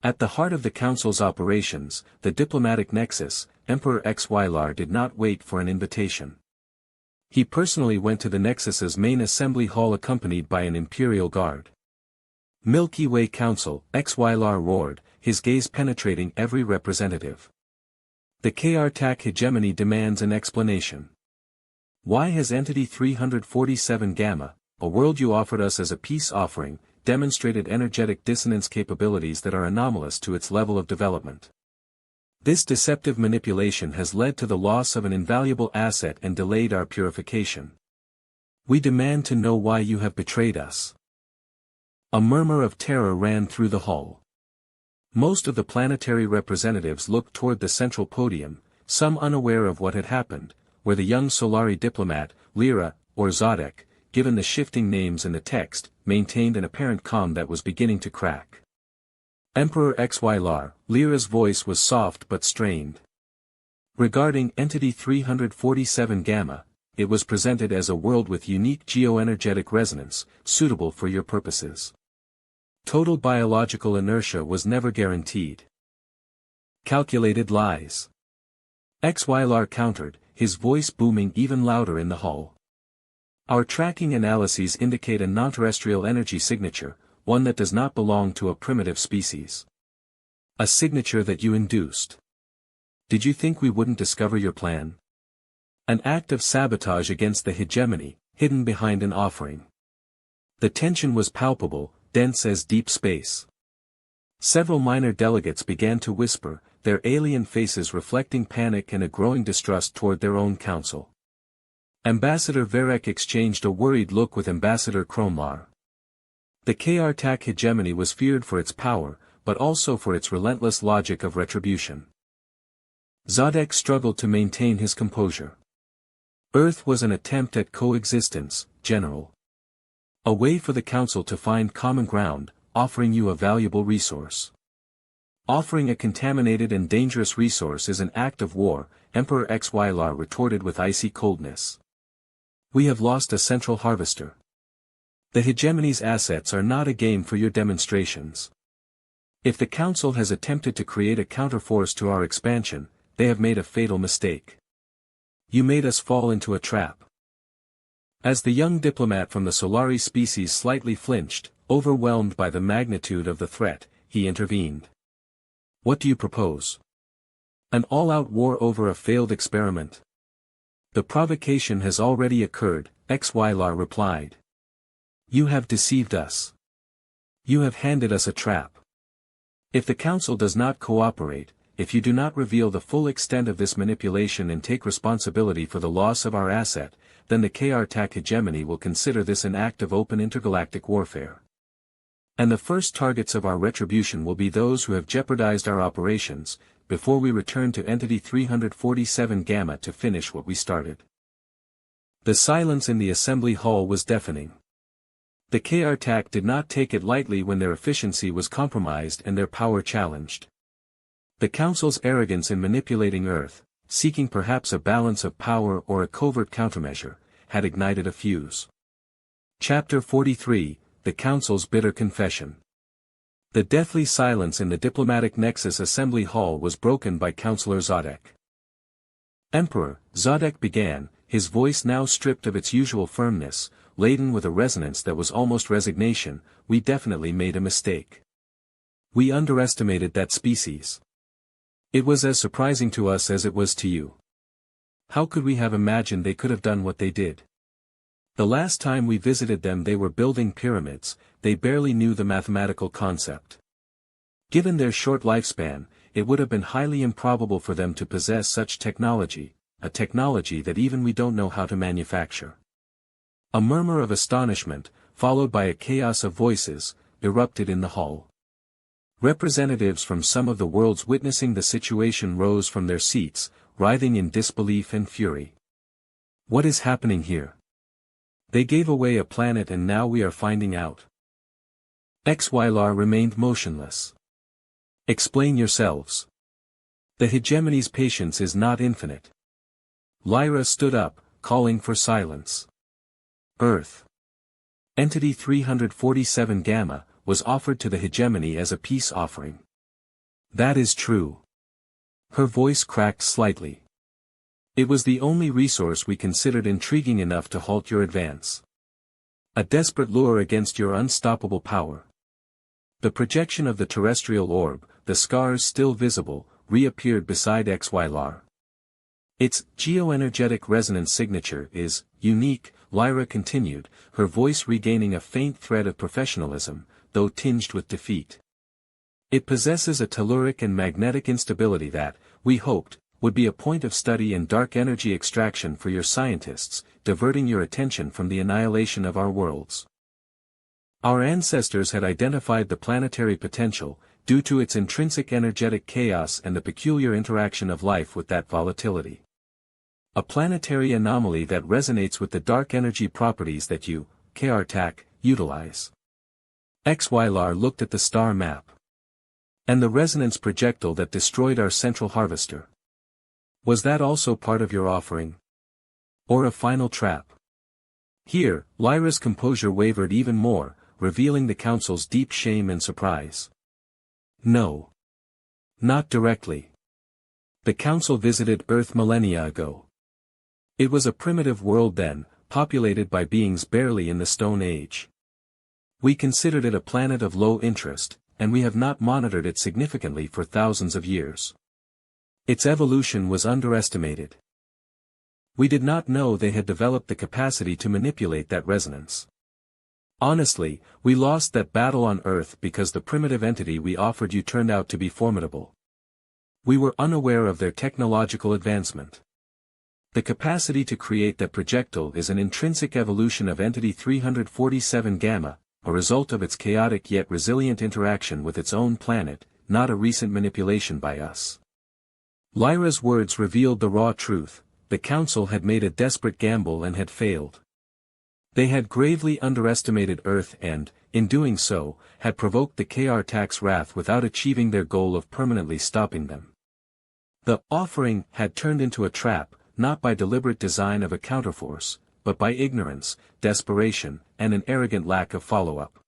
At the heart of the Council's operations, the diplomatic nexus, Emperor HFY did not wait for an invitation. He personally went to the Nexus's main assembly hall accompanied by an imperial guard. Milky Way Council, HFY roared, his gaze penetrating every representative. The KRTAC hegemony demands an explanation. Why has Entity 347 Gamma, a world you offered us as a peace offering, demonstrated energetic dissonance capabilities that are anomalous to its level of development? This deceptive manipulation has led to the loss of an invaluable asset and delayed our purification. We demand to know why you have betrayed us. A murmur of terror ran through the hall. Most of the planetary representatives looked toward the central podium, some unaware of what had happened, where the young Solari diplomat, Lyra, or Zodek, given the shifting names in the text, maintained an apparent calm that was beginning to crack. Emperor HFY, Lyra's voice was soft but strained. Regarding Entity 347 Gamma, it was presented as a world with unique geoenergetic resonance, suitable for your purposes. Total biological inertia was never guaranteed. Calculated lies. HFY countered, his voice booming even louder in the hall. Our tracking analyses indicate a non-terrestrial energy signature, one that does not belong to a primitive species. A signature that you induced. Did you think we wouldn't discover your plan? An act of sabotage against the hegemony, hidden behind an offering. The tension was palpable, dense as deep space. Several minor delegates began to whisper, their alien faces reflecting panic and a growing distrust toward their own council. Ambassador Varek exchanged a worried look with Ambassador Kromlar. The KRTAC hegemony was feared for its power, but also for its relentless logic of retribution. Zodek struggled to maintain his composure. Earth was an attempt at coexistence, General. A way for the Council to find common ground, offering you a valuable resource. Offering a contaminated and dangerous resource is an act of war, Emperor HFY retorted with icy coldness. We have lost a central harvester. The hegemony's assets are not a game for your demonstrations. If the Council has attempted to create a counterforce to our expansion, they have made a fatal mistake. You made us fall into a trap. As the young diplomat from the Solari species slightly flinched, overwhelmed by the magnitude of the threat, he intervened. What do you propose? An all-out war over a failed experiment? The provocation has already occurred, HFY replied. You have deceived us. You have handed us a trap. If the Council does not cooperate, if you do not reveal the full extent of this manipulation and take responsibility for the loss of our asset, then the KRTAC hegemony will consider this an act of open intergalactic warfare. And the first targets of our retribution will be those who have jeopardized our operations, before we return to Entity 347 Gamma to finish what we started. The silence in the assembly hall was deafening. The KRTAC did not take it lightly when their efficiency was compromised and their power challenged. The Council's arrogance in manipulating Earth, seeking perhaps a balance of power or a covert countermeasure, had ignited a fuse. Chapter 43, The Council's Bitter Confession. The deathly silence in the Diplomatic Nexus Assembly Hall was broken by Councillor Zodek. Emperor, Zodek began, his voice now stripped of its usual firmness, laden with a resonance that was almost resignation. We definitely made a mistake. We underestimated that species. It was as surprising to us as it was to you. How could we have imagined they could have done what they did? The last time we visited them they were building pyramids, they barely knew the mathematical concept. Given their short lifespan, it would have been highly improbable for them to possess such technology, a technology that even we don't know how to manufacture. A murmur of astonishment, followed by a chaos of voices, erupted in the hall. Representatives from some of the worlds witnessing the situation rose from their seats, writhing in disbelief and fury. What is happening here? They gave away a planet and now we are finding out. HFY remained motionless. Explain yourselves. The hegemony's patience is not infinite. Lyra stood up, calling for silence. Earth. Entity 347 Gamma, was offered to the hegemony as a peace offering. That is true. Her voice cracked slightly. It was the only resource we considered intriguing enough to halt your advance. A desperate lure against your unstoppable power. The projection of the terrestrial orb, the scars still visible, reappeared beside HFY. Its geoenergetic resonance signature is unique, Lyra continued, her voice regaining a faint thread of professionalism, though tinged with defeat. It possesses a telluric and magnetic instability that, we hoped, would be a point of study in dark energy extraction for your scientists, diverting your attention from the annihilation of our worlds. Our ancestors had identified the planetary potential, due to its intrinsic energetic chaos and the peculiar interaction of life with that volatility. A planetary anomaly that resonates with the dark energy properties that you, Krtak, utilize. HFY looked at the star map. And the resonance projectile that destroyed our central harvester. Was that also part of your offering? Or a final trap? Here, Lyra's composure wavered even more, revealing the Council's deep shame and surprise. No. Not directly. The Council visited Earth millennia ago. It was a primitive world then, populated by beings barely in the Stone Age. We considered it a planet of low interest, and we have not monitored it significantly for thousands of years. Its evolution was underestimated. We did not know they had developed the capacity to manipulate that resonance. Honestly, we lost that battle on Earth because the primitive entity we offered you turned out to be formidable. We were unaware of their technological advancement. The capacity to create that projectile is an intrinsic evolution of Entity 347 Gamma, a result of its chaotic yet resilient interaction with its own planet, not a recent manipulation by us. Lyra's words revealed the raw truth: the Council had made a desperate gamble and had failed. They had gravely underestimated Earth and, in doing so, had provoked the Krtak's wrath without achieving their goal of permanently stopping them. The offering had turned into a trap, not by deliberate design of a counterforce, but by ignorance, desperation, and an arrogant lack of follow-up.